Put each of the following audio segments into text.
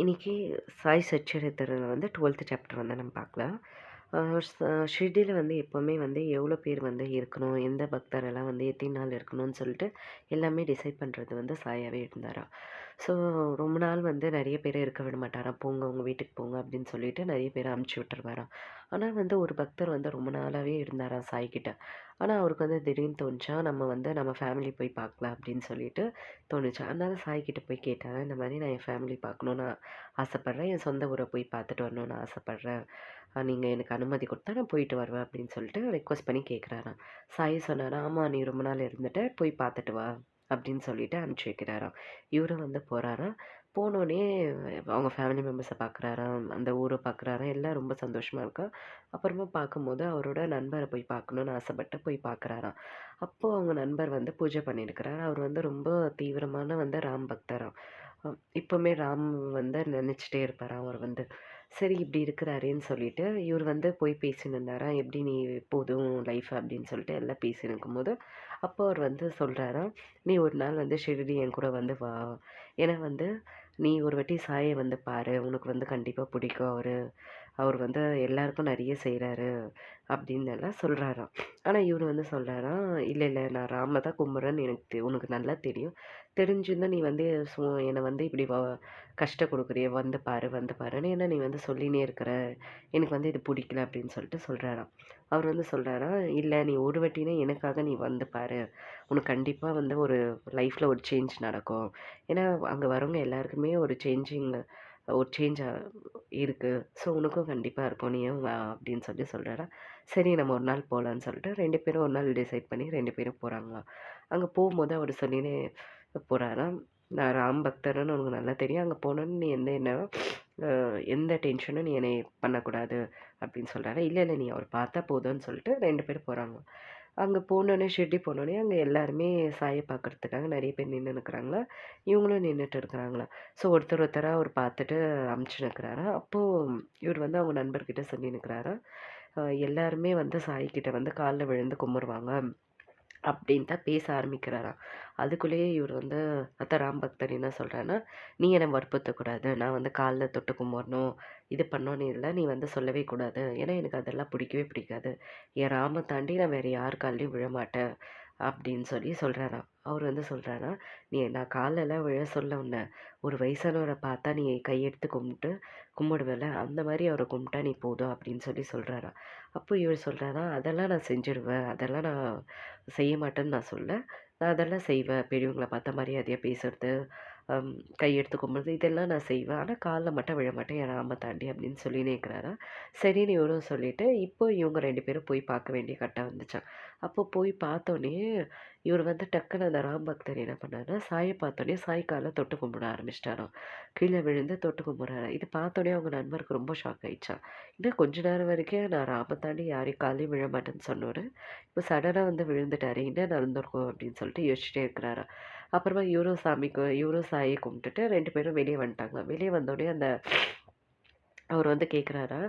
இன்னைக்கு சாய் சச்சரித்திரத்தில் வந்து 12th chapter வந்து நம்ம பார்க்கலாம். ஷிர்டியில் வந்து எப்போவுமே வந்து எவ்வளோ பேர் வந்து இருக்கணும், எந்த பக்தரெல்லாம் வந்து எத்தனை நாள் இருக்கணும்னு சொல்லிட்டு எல்லாமே டிசைட் பண்ணுறது வந்து சாயாவே இருந்தாராம். ஸோ ரொம்ப நாள் வந்து நிறைய பேரை இருக்க விட மாட்டாராம். போங்க உங்கள் வீட்டுக்கு போங்க அப்படின்னு சொல்லிட்டு நிறைய பேரை அமுச்சு விட்டுருவாராம். ஆனால் வந்து ஒரு பக்தர் வந்து ரொம்ப நாளாகவே இருந்தாராம் சாய்கிட்ட. ஆனால் அவருக்கு வந்து திடீர்னு தோணுச்சா நம்ம வந்து நம்ம ஃபேமிலி போய் பார்க்கலாம் அப்படின்னு சொல்லிட்டு தோணுச்சு. அதனால சாய்கிட்ட போய் கேட்டாங்க, இந்த மாதிரி நான் என் ஃபேமிலி பார்க்கணுன்னு ஆசைப்பட்றேன். என் சொந்த ஊரை போய் பார்த்துட்டு வரணும்னு ஆசைப்பட்றேன். நீங்கள் எனக்கு அனுமதி கொடுத்தா நான் போயிட்டு வருவேன் அப்படின்னு சொல்லிட்டு ரெக்வஸ்ட் பண்ணி கேட்குறாராம். சாய் சொன்னாராம், ஆமாம் நீ ரொம்ப நாள் இருந்துட்ட, போய் பார்த்துட்டு வா அப்படின்னு சொல்லிட்டு அனுப்பிச்சி வைக்கிறாராம். இவரும் வந்து போகிறாராம். போனோடனே அவங்க ஃபேமிலி மெம்பர்ஸை பார்க்குறாராம், அந்த ஊரை பார்க்குறாராம், எல்லாம் ரொம்ப சந்தோஷமாக இருக்கா. அப்புறமா பார்க்கும்போது அவரோட நண்பரை போய் பார்க்கணுன்னு ஆசைப்பட்டு போய் பார்க்குறாராம். அப்போது அவங்க நண்பர் வந்து பூஜை பண்ணியிருக்கிறார். அவர் வந்து ரொம்ப தீவிரமான வந்து ராம் பக்தராம். இப்போவுமே ராம் வந்து நினச்சிட்டே இருப்பாராம் அவர் வந்து. சரி இப்படி இருக்கிறாரேன்னு சொல்லிட்டு இவர் வந்து போய் பேசின்னு இருந்தாராம், எப்படி நீ போதும் லைஃப் அப்படின்னு சொல்லிட்டு எல்லாம் பேசின்னு இருக்கும்போது அப்போ அவர் வந்து சொல்கிறாராம், நீ ஒரு நாள் வந்து ஷிரடி என் கூட வந்து வா. ஏன்னா வந்து நீ ஒரு வாட்டி சாயை வந்து பாரு, உனக்கு வந்து கண்டிப்பாக பிடிக்கும். அவர் வந்து எல்லாருக்கும் நிறைய செய்கிறாரு அப்படின்னு எல்லாம் சொல்கிறாராம். ஆனால் இவர் வந்து சொல்கிறாராம், இல்லை இல்லை நான் ராம தான் கும்பிட்றேன்னு எனக்கு உனக்கு நல்லா தெரியும். தெரிஞ்சிருந்தா நீ வந்து என்னை வந்து இப்படி கஷ்டம் கொடுக்குறிய, வந்து பாரு வந்து பாருன்னு ஏன்னா நீ வந்து சொல்லினே இருக்கிற, எனக்கு வந்து இது பிடிக்கல அப்படின்னு சொல்லிட்டு சொல்கிறாராம். அவர் வந்து சொல்கிறாராம், இல்லை நீ ஒரு வாட்டினா எனக்காக நீ வந்து பாரு, உனக்கு கண்டிப்பாக வந்து ஒரு லைஃப்பில் ஒரு சேஞ்ச் நடக்கும். ஏன்னா அங்கே வரவங்க எல்லாருக்குமே ஒரு சேஞ்ச் இருக்குது. ஸோ உனக்கும் கண்டிப்பாக இருக்கும், நீயும் வா அப்படின்னு சொல்லி சொல்கிறாரா. சரி நம்ம ஒரு நாள் போகலான்னு சொல்லிட்டு 2 பேரும் ஒரு நாள் டிசைட் பண்ணி 2 பேரும் போகிறாங்களாம். அங்கே போகும்போது அவர் சொல்லினே போகிறாராம், நான் ராம் பக்தர்ன்னு உனக்கு நல்லா தெரியும். அங்கே போனோன்னு நீ எந்த டென்ஷனும் நீ என்னை பண்ணக்கூடாது அப்படின்னு சொல்கிறாரு. இல்லை இல்லை நீ அவர் பார்த்தா போதும்னு சொல்லிட்டு 2 பேரும் போகிறாங்க. அங்கே போனோடனே ஷிர்டி போனோடனே அங்கே எல்லாருமே சாயை பார்க்கறதுக்காக நிறைய பேர் நின்று நிற்கிறாங்களா. இவங்களும் நின்றுட்டு இருக்கிறாங்களா. ஸோ ஒருத்தர் ஒருத்தராக அவர் பார்த்துட்டு அமுச்சு நிற்கிறாரா. அப்போது இவர் வந்து அவங்க நண்பர்கிட்ட சொல்லி நிற்கிறாரா, எல்லாருமே வந்து சாய்கிட்ட வந்து காலில் விழுந்து கும்பிடுவாங்க அப்படின்னு தான் பேச ஆரம்பிக்கிறாராம். அதுக்குள்ளேயே இவர் வந்து ராம் பக்தர் என்ன சொல்கிறாருன்னா, நீ என்னை வற்புறுத்தக்கூடாது, நான் வந்து காலில் தொட்டு கும்பிடணும் இது பண்ணணும்னு இல்லை, நீ வந்து சொல்லவே கூடாது. ஏன்னா எனக்கு அதெல்லாம் பிடிக்கவே பிடிக்காது. என் ராம தாண்டி நான் வேறு யார் கால்லையும் விழமாட்டேன் அப்படின்னு சொல்லி சொல்கிறாராம். அவர் வந்து சொல்கிறாராம், நீ நான் காலெல்லாம் விழ சொல்ல உன்ன, ஒரு வயசானவரை பார்த்தா நீ கையெடுத்து கும்பிடுவல, அந்த மாதிரி அவரை கும்பிட்டா நீ போதும் அப்படின்னு சொல்லி சொல்கிறாராம். அப்போ இவர் சொல்கிறாரா, அதெல்லாம் நான் செஞ்சுருவேன், அதெல்லாம் நான் செய்ய மாட்டேன்னு நான் சொல்ல, நான் அதெல்லாம் செய்வேன். பெரியவங்கள பார்த்தா மரியாதையாக பேசுறது, அம் கையெடுத்து கும்பிட்றது இதெல்லாம் நான் செய்வேன். ஆனால் காலில் மட்டும் விழமாட்டேன் என் ராம தாண்டி அப்படின்னு சொல்லினே இருக்கிறாராம். சரின்னு இவரும் சொல்லிட்டு, இப்போ இவங்க 2 பேரும் போய் பார்க்க வேண்டிய கட்டம் வந்துச்சாம். அப்போ போய் பார்த்தோன்னே, இவர் வந்து டக்குனு அந்த ராம் பக்தர் என்ன பண்ணாருன்னா, சாயை பார்த்தோன்னே சாய் கால தொட்டு கும்பிட ஆரம்பிச்சிட்டாராம். கீழே விழுந்து தொட்டு கும்பிட்றாரு. இது பார்த்தோன்னே அவங்க நண்பருக்கு ரொம்ப ஷாக் ஆயிடுச்சாம். இன்னும் கொஞ்ச நேரம் வரைக்கும் நான் ராம தாண்டி யாரையும் காலையும் விழ மாட்டேன்னு சொன்னவர், இப்போ சடனாக வந்து விழுந்துட்டாரு. என்ன நடந்திருக்கும் அப்படின்னு சொல்லிட்டு யோசிச்சுட்டே இருக்கிறாராம். அப்புறமா இவரும் சாயை கும்பிட்டுட்டு 2 பேரும் வெளியே வந்துட்டாங்க. வெளியே வந்தோடனே அவர் வந்து கேட்குறாரா,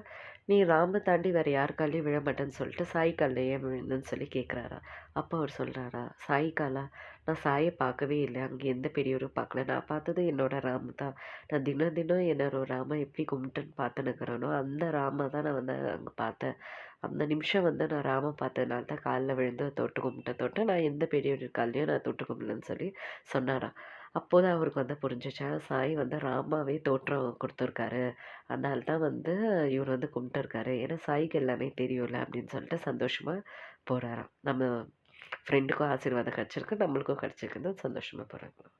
நீ ராம தாண்டி வேறு யார் கால்லையும் விழ மாட்டேன்னு சொல்லிட்டு சாய் காலில் ஏன் விழுந்தன்னு சொல்லி கேட்குறாரா. அப்போ அவர் சொல்கிறாரா, சாய் காலா, நான் சாயை பார்க்கவே இல்லை, அங்கே எந்த பெரியவரும் பார்க்கல, நான் பார்த்தது என்னோட ராம தான். நான் தினம் தினம் என்னோட ராம எப்படி கும்பிட்டுன்னு பார்த்துன்னுக்கிறேனோ அந்த ராம தான் நான் வந்து அங்கே பார்த்தேன். அந்த நிமிஷம் வந்து நான் ராம பார்த்ததுனால தான் காலில் விழுந்து தொட்டு கும்பிட்டேன், நான் எந்த பெரியவர் கால்லையும் நான் தொட்டு கும்பிடலன்னு சொல்லி சொன்னாராம். அப்போதான் அவருக்கு வந்து புரிஞ்சிச்சா, சாய் வந்து ராமாவே தோற்றம் கொடுத்துருக்காரு, அதனால தான் வந்து இவர் வந்து கும்பிட்டுருக்காரு. ஏன்னா சாய்க்கு எல்லாமே தெரியும்ல அப்படின்னு சொல்லிட்டு சந்தோஷமாக போகிறாராம். நம்ம ஃப்ரெண்டுக்கும் ஆசீர்வாதம் கிடச்சிருக்கு, நம்மளுக்கும் கிடச்சிருக்குன்னு சந்தோஷமாக போகிறாங்க.